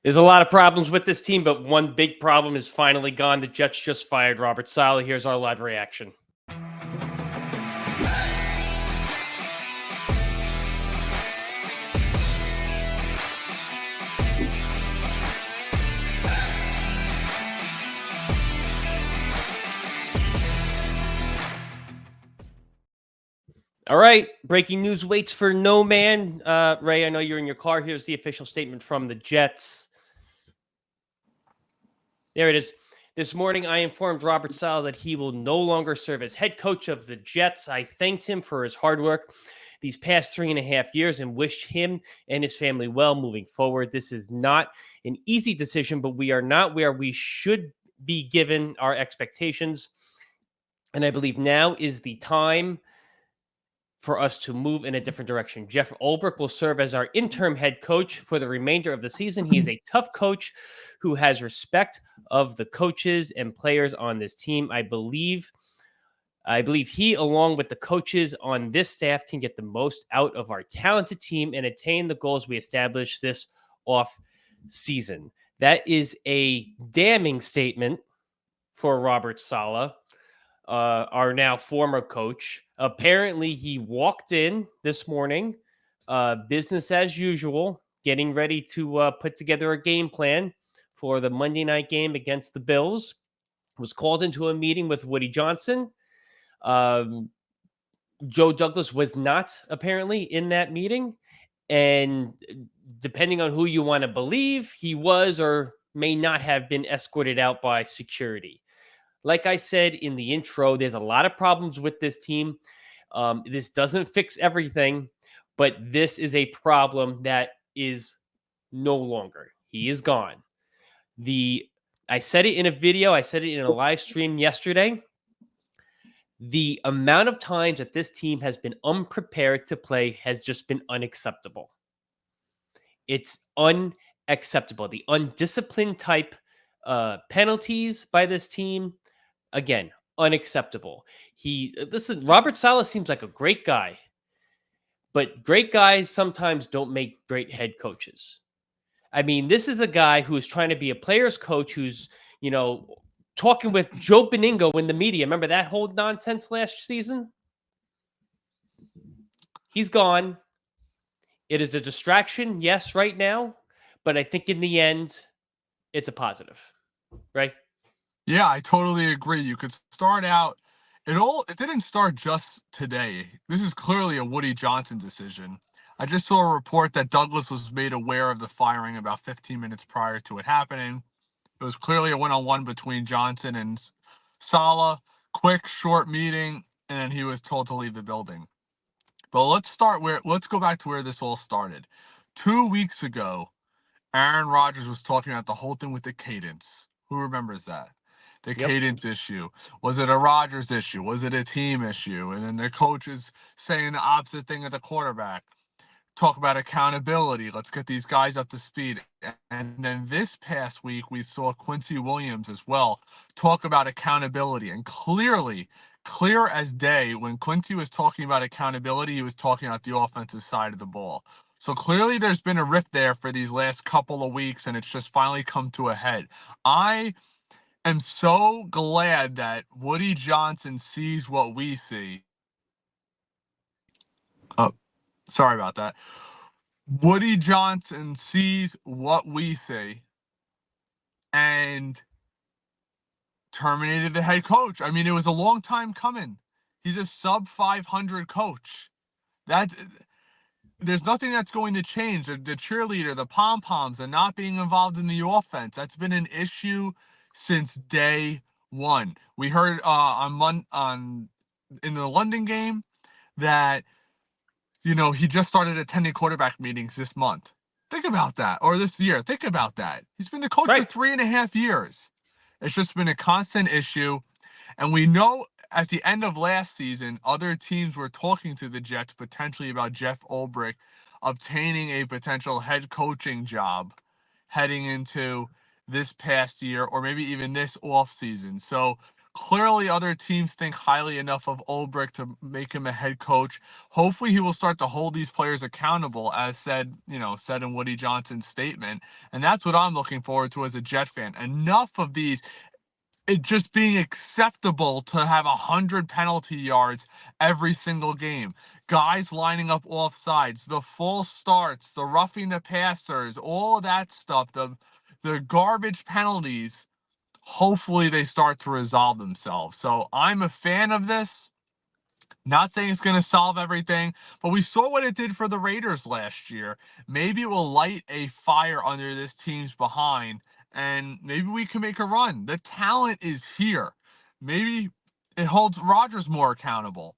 There's a lot of problems with this team, but one big problem is finally gone. The Jets just fired Robert Saleh. Here's our live reaction. All right, breaking news waits for no man. Ray, I know you're in your car. Here's the official statement from the Jets. There it is. This morning, I informed Robert Saleh that he will no longer serve as head coach of the Jets. I thanked him for his hard work these past 3.5 years and wished him and his family well moving forward. This is not an easy decision, but we are not where we should be given our expectations. And I believe now is the time for us to move in a different direction. Jeff Ulbrich will serve as our interim head coach for the remainder of the season. He is a tough coach who has respect of the coaches and players on this team. I believe he, along with the coaches on this staff, can get the most out of our talented team and attain the goals we established this off season. That is a damning statement for Robert Saleh, our now former coach. Apparently, he walked in this morning, business as usual, getting ready to put together a game plan for the Monday night game against the Bills. Was called into a meeting with Woody Johnson. Joe Douglas was not apparently in that meeting. And depending on who you want to believe, he was or may not have been escorted out by security. Like I said in the intro, there's a lot of problems with this team. This doesn't fix everything, but this is a problem that is no longer. He is gone. I said it in a video. I said it in a live stream yesterday. The amount of times that this team has been unprepared to play has just been unacceptable. It's unacceptable. The undisciplined type penalties by this team, again, unacceptable. Listen, Robert Saleh seems like a great guy, but great guys sometimes don't make great head coaches. I mean, this is a guy who is trying to be a player's coach who's, talking with Joe Beningo in the media. Remember that whole nonsense last season? He's gone. It is a distraction, yes, right now, but I think in the end, it's a positive, right? Yeah, I totally agree. You could start out. It didn't start just today. This is clearly a Woody Johnson decision. I just saw a report that Douglas was made aware of the firing about 15 minutes prior to it happening. It was clearly a one-on-one between Johnson and Salah. Quick, short meeting, and then he was told to leave the building. But let's go back to where this all started. 2 weeks ago, Aaron Rodgers was talking about the whole thing with the cadence. Who remembers that? The cadence issue. Was it a Rodgers issue? Was it a team issue? And then the coach is saying the opposite thing of the quarterback. Talk about accountability. Let's get these guys up to speed. And then this past week, we saw Quincy Williams as well talk about accountability. And clear as day, when Quincy was talking about accountability, he was talking about the offensive side of the ball. So clearly there's been a rift there for these last couple of weeks, and it's just finally come to a head. I am so glad that Woody Johnson sees what we see. Oh, sorry about that. Woody Johnson sees what we see and terminated the head coach. I mean, it was a long time coming. He's a sub 500 coach. There's nothing that's going to change. The cheerleader, the pom-poms, the not being involved in the offense, that's been an issue since day one. We heard in the London game that he just started attending quarterback meetings this month. Think about that. Or this year. Think about that. He's been the coach for 3.5 years. It's just been a constant issue. And we know at the end of last season, other teams were talking to the Jets potentially about Jeff Ulbrich obtaining a potential head coaching job heading into this past year or maybe even this offseason. So Clearly, other teams think highly enough of Ulbrich to make him a head coach. Hopefully, he will start to hold these players accountable, as said in Woody Johnson's statement. And that's what I'm looking forward to as a Jet fan. Enough of these it just being acceptable to have 100 penalty yards every single game. Guys lining up offsides, the false starts, the roughing the passers, all of that stuff, the garbage penalties. Hopefully they start to resolve themselves. So I'm a fan of this. Not saying it's going to solve everything, but we saw what it did for the Raiders last year. Maybe it will light a fire under this team's behind, and maybe we can make a run. The talent is here. Maybe it holds Rodgers more accountable.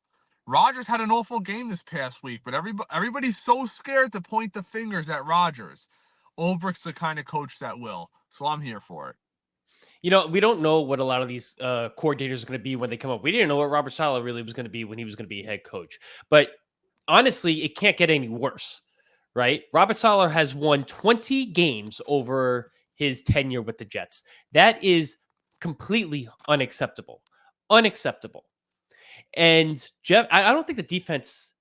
Rodgers had an awful game this past week, but everybody's so scared to point the fingers at Rodgers. Ulbricht's the kind of coach that will, so I'm here for it. We don't know what a lot of these coordinators are going to be when they come up. We didn't know what Robert Saleh really was going to be when he was going to be head coach. But honestly, it can't get any worse, right? Robert Saleh has won 20 games over his tenure with the Jets. That is completely unacceptable. Unacceptable. And Jeff, I don't think the defense,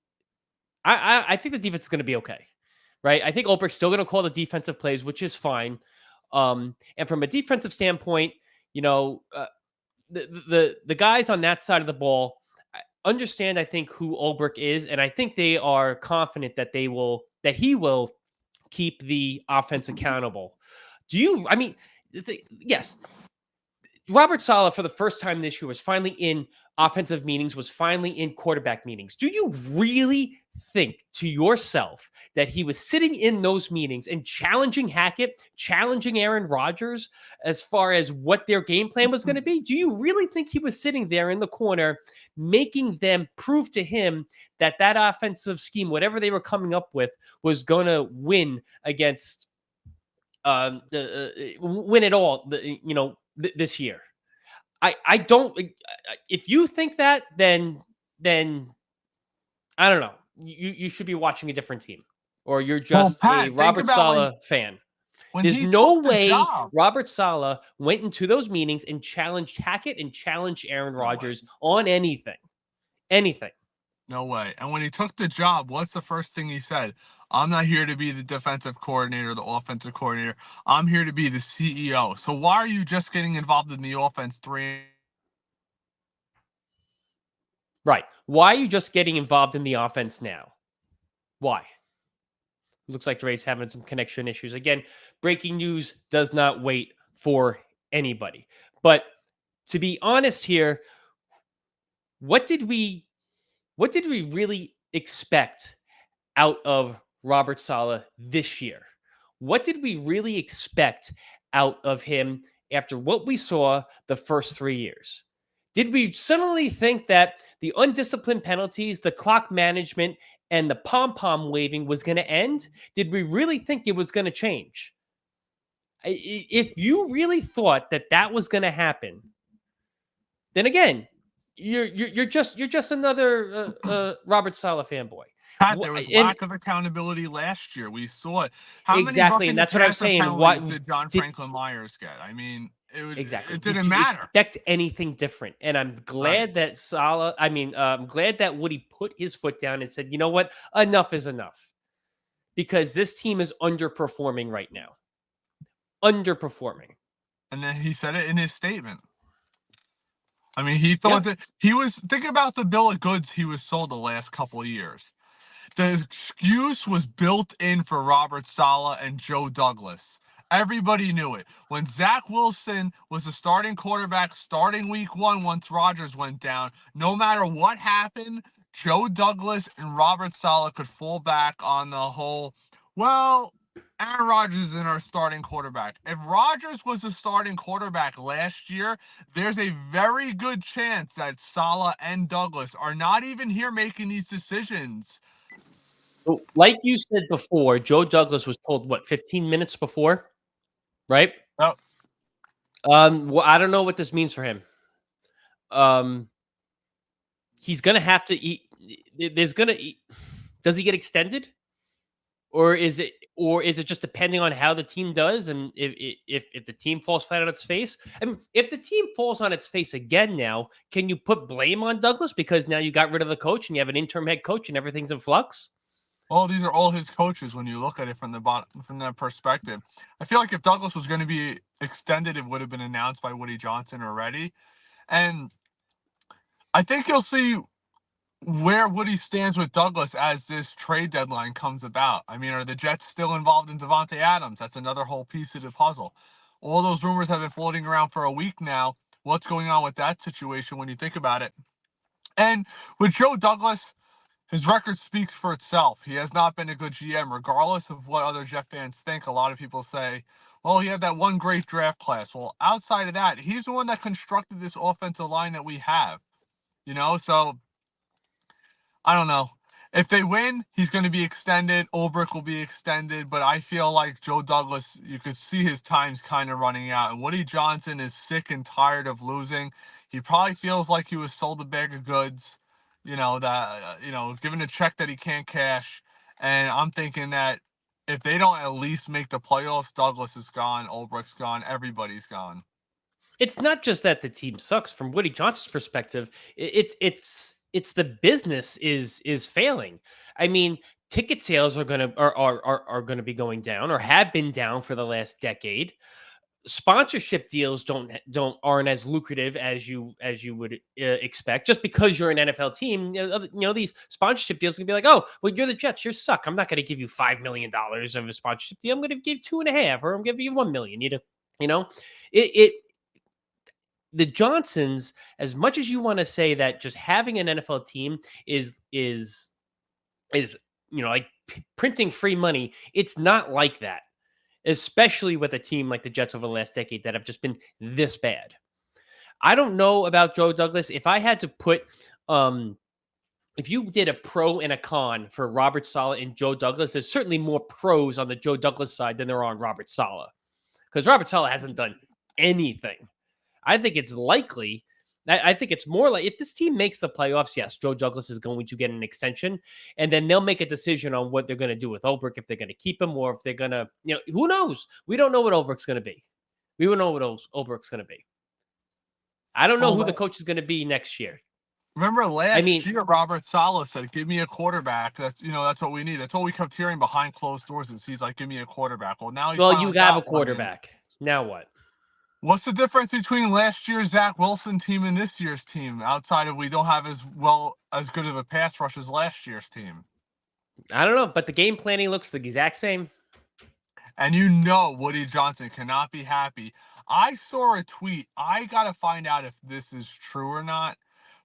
I think the defense is going to be okay, right? I think Ulbricht's still going to call the defensive plays, which is fine. And from a defensive standpoint, the guys on that side of the ball understand, I think, who Ulbrich is, and I think they are confident that he will keep the offense accountable. Yes, Robert Saleh for the first time this year was finally in offensive meetings, was finally in quarterback meetings. Do you really think to yourself that he was sitting in those meetings and challenging Hackett, challenging Aaron Rodgers as far as what their game plan was going to be? Do you really think he was sitting there in the corner making them prove to him that offensive scheme, whatever they were coming up with, was going to win against win it all, this year? I don't. If you think that, then I don't know. You should be watching a different team, or you're just Pat, a Robert Saleh fan. There's no way Robert Saleh went into those meetings and challenged Hackett and challenged Aaron Rodgers on anything. Anything. No way. And when he took the job, what's the first thing he said? I'm not here to be the defensive coordinator, the offensive coordinator. I'm here to be the CEO. So why are you just getting involved in the offense Right. Why are you just getting involved in the offense now? Why? Looks like Dre's having some connection issues. Again, breaking news does not wait for anybody. But to be honest here, what did we really expect out of Robert Saleh this year? What did we really expect out of him after what we saw the first 3 years? Did we suddenly think that the undisciplined penalties, the clock management, and the pom-pom waving was going to end? Did we really think it was going to change? If you really thought that was going to happen, then again, you're just another Robert Saleh fanboy. Pat, there was lack of accountability last year. We saw it. How exactly, and that's what I'm saying. What did John Franklin Myers get? I mean, it was exactly. It didn't matter. Expect anything different? And I'm glad that Saleh. I'm glad that Woody put his foot down and said, "You know what? Enough is enough," because this team is underperforming right now. Underperforming. And then he said it in his statement. I mean, he thought that he was think about the bill of goods he was sold the last couple of years. The excuse was built in for Robert Saleh and Joe Douglas. Everybody knew it. When Zach Wilson was the starting quarterback starting week 1 once Rodgers went down, no matter what happened, Joe Douglas and Robert Saleh could fall back on the whole, well, Aaron Rodgers is our starting quarterback. If Rodgers was the starting quarterback last year, there's a very good chance that Saleh and Douglas are not even here making these decisions. Like you said before, Joe Douglas was told, 15 minutes before? Right? Oh. Well, I don't know what this means for him. He's going to have to eat. Does he get extended? Or is it just depending on how the team does, and if the team falls flat on its face? I mean, if the team falls on its face again now, can you put blame on Douglas because now you got rid of the coach and you have an interim head coach and everything's in flux? Well, these are all his coaches when you look at it from that perspective. I feel like if Douglas was going to be extended, it would have been announced by Woody Johnson already. And I think you'll see where Woody stands with Douglas as this trade deadline comes about. I mean, are the Jets still involved in Devontae Adams? That's another whole piece of the puzzle. All those rumors have been floating around for a week now. What's going on with that situation when you think about it? And with Joe Douglas, his record speaks for itself. He has not been a good GM, regardless of what other Jet fans think. A lot of people say, well, he had that one great draft class. Well, outside of that, he's the one that constructed this offensive line that we have. So I don't know. If they win, he's going to be extended. Ulbrich will be extended. But I feel like Joe Douglas, you could see his time's kind of running out. And Woody Johnson is sick and tired of losing. He probably feels like he was sold a bag of goods, given a check that he can't cash. And I'm thinking that if they don't at least make the playoffs, Douglas is gone, Ulbrich's gone, everybody's gone. It's not just that the team sucks. From Woody Johnson's perspective, it's the business is failing. I mean, ticket sales are gonna be going down, or have been down for the last decade. Sponsorship deals aren't as lucrative as you would expect. Just because you're an NFL team, these sponsorship deals can be like, oh, well, you're the Jets, you suck. I'm not going to give you $5 million of a sponsorship deal. I'm going to give you 2.5, or I'm giving you $1 million. It the Johnsons, as much as you want to say that just having an NFL team is like printing free money, it's not like that, especially with a team like the Jets over the last decade that have just been this bad. I don't know about Joe Douglas. If I had to put, if you did a pro and a con for Robert Saleh and Joe Douglas, there's certainly more pros on the Joe Douglas side than there are on Robert Saleh, because Robert Saleh hasn't done anything. I think it's likely. I think it's more like if this team makes the playoffs, yes, Joe Douglas is going to get an extension, and then they'll make a decision on what they're going to do with Ulbrich, if they're going to keep him or if they're going to, who knows? We don't know what Ulbrich's going to be. We don't know what Ulbrich's going to be. I don't know who the coach is going to be next year. Remember last year, Robert Saleh said, give me a quarterback. That's what we need. That's what we kept hearing behind closed doors. Is he's like, give me a quarterback. Well, now you have a quarterback. Now what? What's the difference between last year's Zach Wilson team and this year's team, outside of we don't have as good of a pass rush as last year's team? I don't know, but the game planning looks the exact same. And Woody Johnson cannot be happy. I saw a tweet. I got to find out if this is true or not.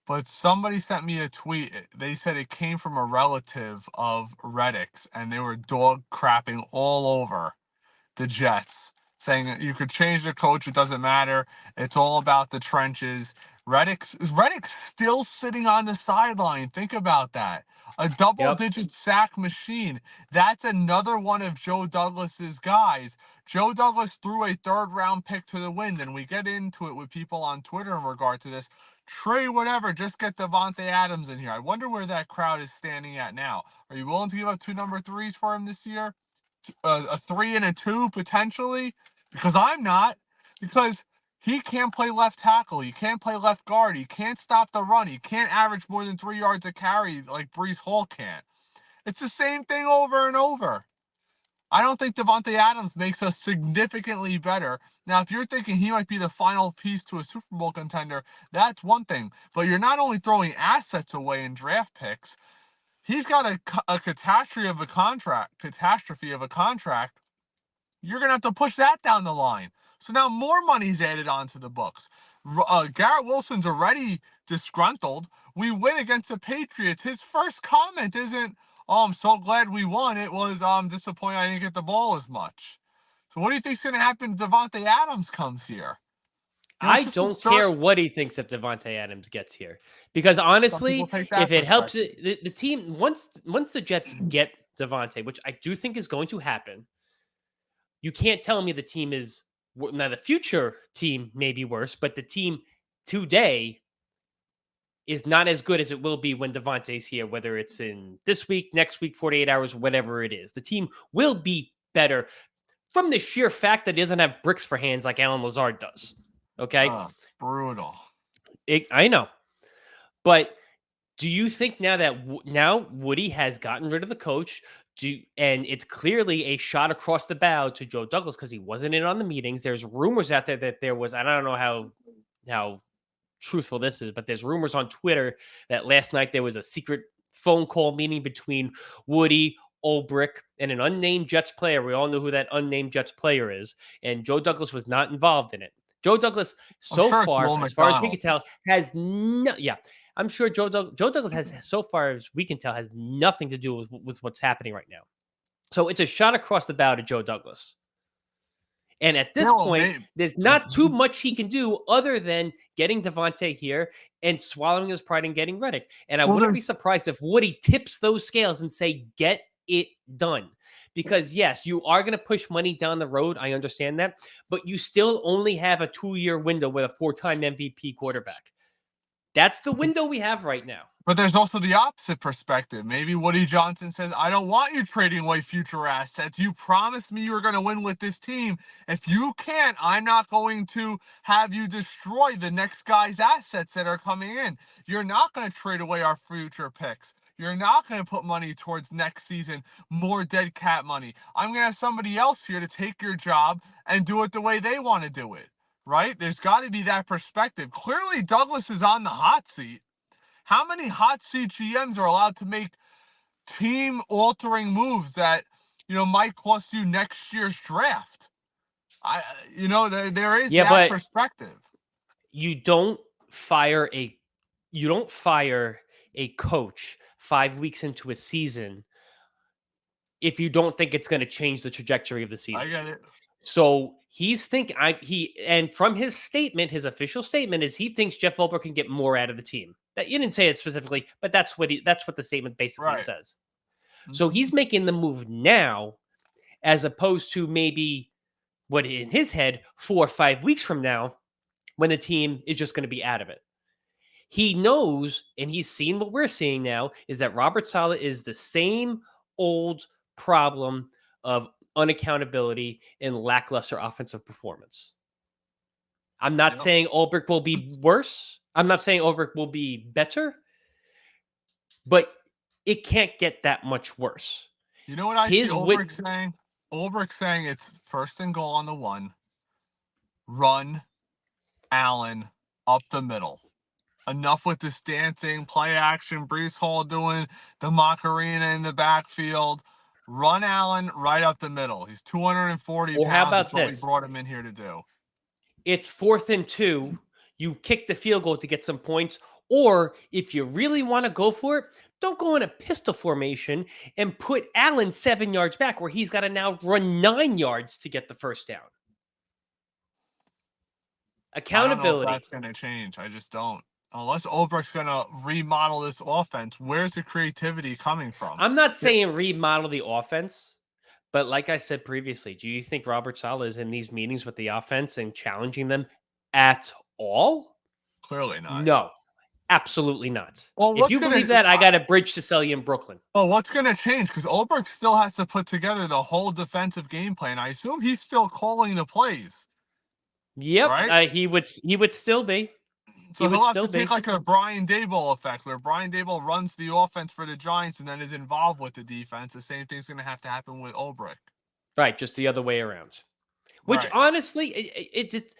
But somebody sent me a tweet. They said it came from a relative of Reddick's, and they were dog crapping all over the Jets, saying that you could change the coach, it doesn't matter. It's all about the trenches. Reddick's still sitting on the sideline. Think about that. A double-digit sack machine. That's another one of Joe Douglas's guys. Joe Douglas threw a third-round pick to the wind, and we get into it with people on Twitter in regard to this. Trey, whatever, just get Devontae Adams in here. I wonder where that crowd is standing at now. Are you willing to give up 2 number 3s for him this year? A 3 and a 2 potentially? Because I'm not. Because he can't play left tackle. He can't play left guard. He can't stop the run. He can't average more than 3 yards a carry like Breece Hall can't. It's the same thing over and over. I don't think Devontae Adams makes us significantly better. Now, if you're thinking he might be the final piece to a Super Bowl contender, that's one thing. But you're not only throwing assets away in draft picks, he's got a catastrophe of a contract. You're going to have to push that down the line. So now more money's added onto the books. Garrett Wilson's already disgruntled. We win against the Patriots. His first comment isn't, oh, I'm so glad we won. It was, I'm disappointed I didn't get the ball as much. So what do you think's going to happen if Devontae Adams comes here? I don't care what he thinks if Devontae Adams gets here. Because honestly, if it helps the team, once the Jets get Devontae, which I do think is going to happen, you can't tell me the team is, now the future team may be worse, but the team today is not as good as it will be when Devontae's here, whether it's in this week, next week, 48 hours, whatever it is. The team will be better from the sheer fact that it doesn't have bricks for hands like Alan Lazard does. Okay? Brutal. I know. But do you think now that Woody has gotten rid of the coach, and it's clearly a shot across the bow to Joe Douglas because he wasn't in on the meetings. There's rumors out there that there was, and I don't know how truthful this is, but there's rumors on Twitter that last night there was a secret phone call meeting between Woody, Ulbrich, and an unnamed Jets player. We all know who that unnamed Jets player is, and Joe Douglas was not involved in it. Joe Douglas, so far, as far as we can tell, has no. Yeah, I'm sure Joe Douglas has, so far as we can tell, has nothing to do with what's happening right now. So it's a shot across the bow to Joe Douglas. And at this point, there's not too much he can do other than getting Devontae here and swallowing his pride and getting Reddick. And I wouldn't be surprised if Woody tips those scales and say, get it done. Because yes, you are going to push money down the road. I understand that. But you still only have a 2-year window with a 4-time MVP quarterback. That's the window we have right now. But there's also the opposite perspective. Maybe Woody Johnson says, I don't want you trading away future assets. You promised me you were going to win with this team. If you can't, I'm not going to have you destroy the next guy's assets that are coming in. You're not going to trade away our future picks. You're not going to put money towards next season, more dead cap money. I'm going to have somebody else here to take your job and do it the way they want to do it, right? There's got to be that perspective. Clearly, Douglas is on the hot seat. How many hot seat GMs are allowed to make team-altering moves that, might cost you next year's draft? There is that perspective. You don't fire a coach 5 weeks into a season if you don't think it's going to change the trajectory of the season. I get it. So he's and from his statement, his official statement is he thinks Jeff Ulbrich can get more out of the team. That you didn't say it specifically, but that's what the statement basically says. Mm-hmm. So he's making the move now, as opposed to maybe what in his head 4 or 5 weeks from now, when the team is just going to be out of it. He knows, and he's seen what we're seeing now, is that Robert Saleh is the same old problem of unaccountability and lackluster offensive performance. I'm not saying Ulbrich will be worse. I'm not saying Ulbrich will be better, but it can't get that much worse. You know what I see Ulbrich saying? Ulbrich saying it's 1st and goal on the 1. Run Allen up the middle. Enough with this dancing, play action, Breece Hall doing the Macarena in the backfield. Run Allen right up the middle. He's 240 pounds. How about That's what we brought him in here to do. It's 4th and 2. You kick the field goal to get some points. Or if you really want to go for it, don't go in a pistol formation and put Allen 7 yards back where he's got to now run 9 yards to get the first down. Accountability. I don't know if that's going to change. I just don't. Unless Ulbrich's going to remodel this offense, where's the creativity coming from? I'm not saying remodel the offense, but like I said previously, do you think Robert Saleh is in these meetings with the offense and challenging them at all? Clearly not. No, absolutely not. Well, if you believe that, I got a bridge to sell you in Brooklyn. Well, what's going to change? Because Ulbrich still has to put together the whole defensive game plan. I assume he's still calling the plays. Yep, right? He would still be. So he'll have to take like a Brian Daboll effect, where Brian Daboll runs the offense for the Giants and then is involved with the defense. The same thing's going to have to happen with Ulbrich. Right, just the other way around. Which honestly, it just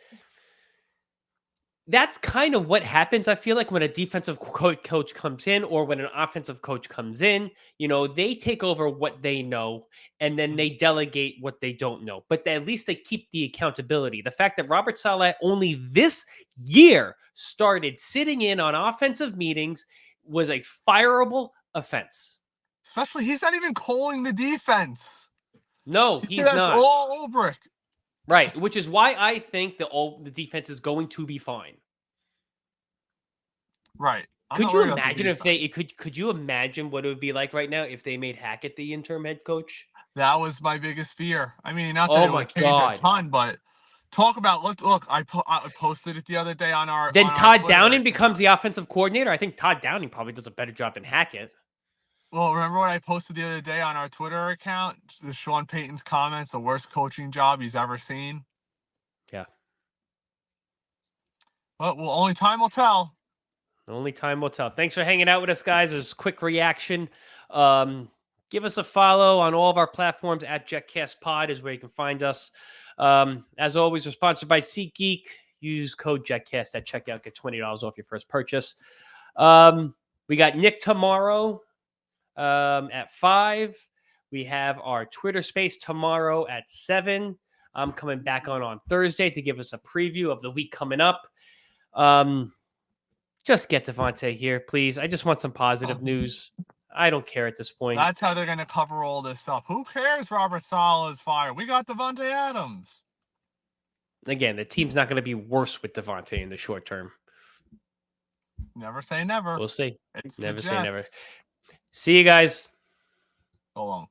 that's kind of what happens. I feel like when a defensive coach comes in or when an offensive coach comes in, they take over what they know and then they delegate what they don't know. But at least they keep the accountability. The fact that Robert Saleh only this year started sitting in on offensive meetings was a fireable offense. Especially, he's not even calling the defense. No, he's not. That's all Ulbrich. Right, which is why I think the defense is going to be fine. Right. Could you imagine if they could you imagine what it would be like right now if they made Hackett the interim head coach? That was my biggest fear. I mean, not that it would change a ton, but talk about look. I posted it the other day on our. Then on our Todd Twitter Downing account. becomes the offensive coordinator. I think Todd Downing probably does a better job than Hackett. Well, remember what I posted the other day on our Twitter account? The Sean Payton's comments, the worst coaching job he's ever seen. Yeah. Well, only time will tell. Only time will tell. Thanks for hanging out with us, guys. There's a quick reaction. Give us a follow on all of our platforms at JetCastPod is where you can find us. As always, we're sponsored by SeatGeek. Use code JetCast at checkout. Get $20 off your first purchase. We got Nick tomorrow at 5. We have our Twitter space tomorrow at 7. I'm coming back on Thursday to give us a preview of the week coming up. Just get Davante here, please. I just want some positive news. I don't care at this point. That's how they're going to cover all this stuff. Who cares? Robert Saleh is fired. We got Davante Adams. Again, the team's not going to be worse with Davante in the short term. Never say never. We'll see. It's Never the say never. Jets. See you guys. So long.